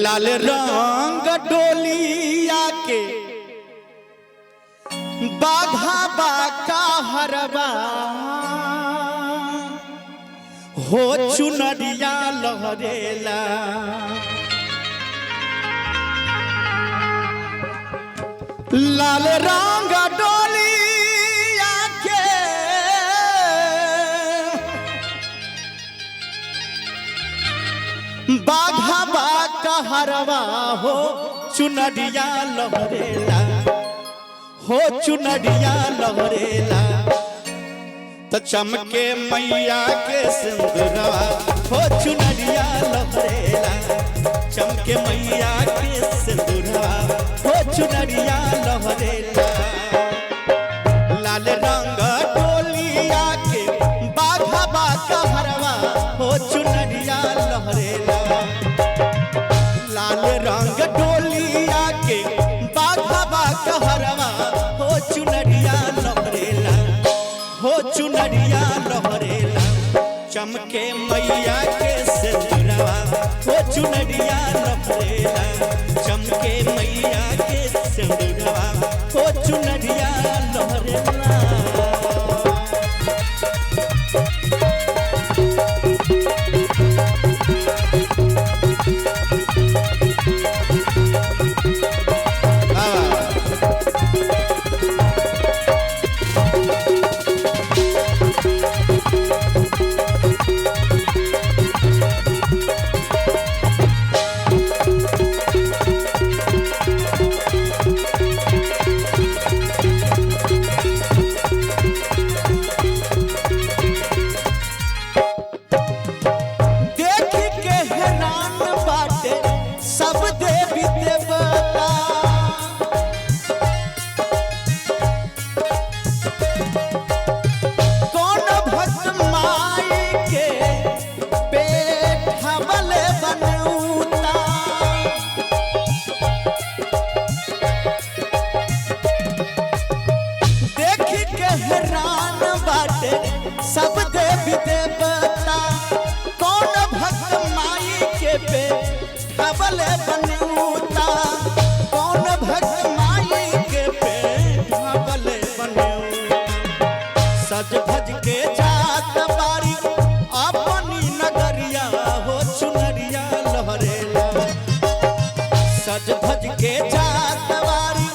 लाल रंग डोलिया के बाघा बाका हरबा हो चुनरिया लहरेला। लाल रंग डोलिया के बाघा बाका हरबा हो चुनरिया लहरेला हो चुनरिया लहरेला। तो चमके मैया के सिंदूरवा हो चुनरिया लहरेला। चमके मैया के सिंदूरवा हो चुनरिया लहरेला। लाल रंग डोलिया के बाघा बाका हरवा हो चुनरिया लहरेला। लाल रंग डोलिया के बाघा बाका हरवा हो चुनरिया लहरेला हो चुनरिया लहरेला। चमके मैया के सिंदूरवा हो चुनरिया लहरेला। चमके मैया के सिंदूरवा हो चुनरिया लहरेला। सब देवी देवता कौन भक्त माई के पे ढबले बनूता। कौन भक्त माई के पे ढबले बनूता। सज भज के जात बारी अपनी नगरिया हो चुनरिया लहरेला। सज भज के जात बारी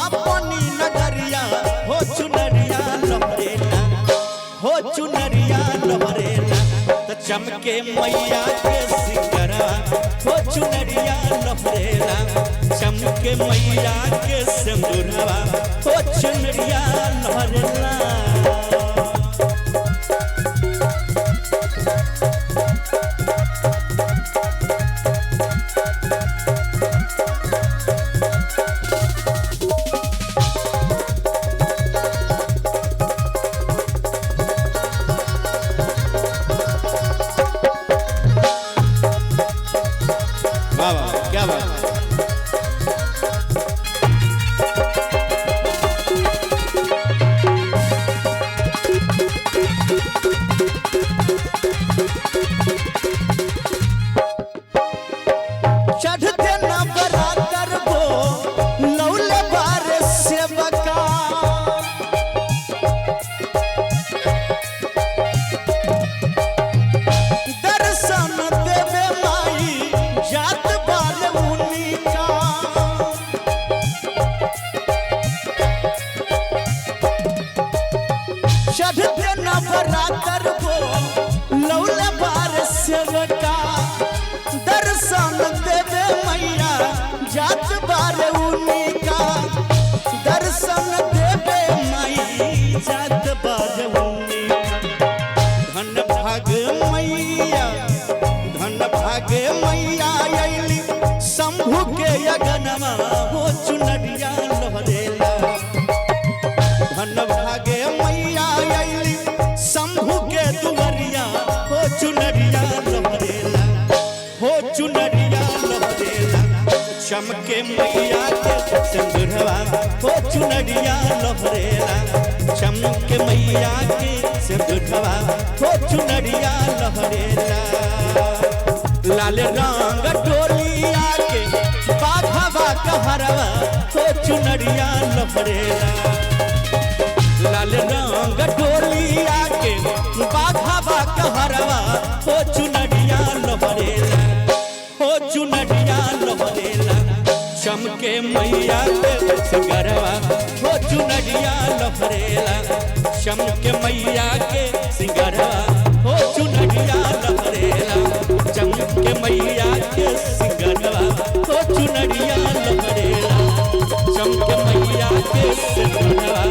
अपनी नगरिया हो चुनरिया लहरेला हो चुनरिया लहरेला। तो चमके मैया के सिंगरवा हो चुनरिया लहरेला। चमके मैया के सिंदूरवा हो चुनरिया लहरेला। क्या बात चढ़ते नवरात्र को लौले बार सेवका। दर्शन देवे माई जात बाल उनिका। चढ़ते नवरात्र को लौले बार सेवका। दर्शन देवे मैया जात बाल उनिका। दर्शन देवे माई जात बाल उनिका। धन भाग मैया धन भाग मैया अइली शंभु के अगनमा हो चुनरिया लहरेला। धन भागे मैया अइली शंभु के दुवरिया हो चुनरिया लहरेला हो चुनरिया लहरेला। चमके मैया के सिंदूरवा हो चुनरिया लहरेला। चमके मैया के सिंदूरवा हो चुनरिया लहरेला। लाल रंग डोलिया कहरवा हो चुनरिया लहरेला लाल रंग डोलिया के बाघावा कहरवा हो चुनरिया लहरेला हो चुनरिया लहरेला चमके मैया के सिंगरवा हो चुनरिया लहरेला चमके मैया के सिंगरवा हो चुनरिया लहरेला चमके मैया के सिंगरवा हो चुनरिया लहरेला चमके मैया के सिंगरवा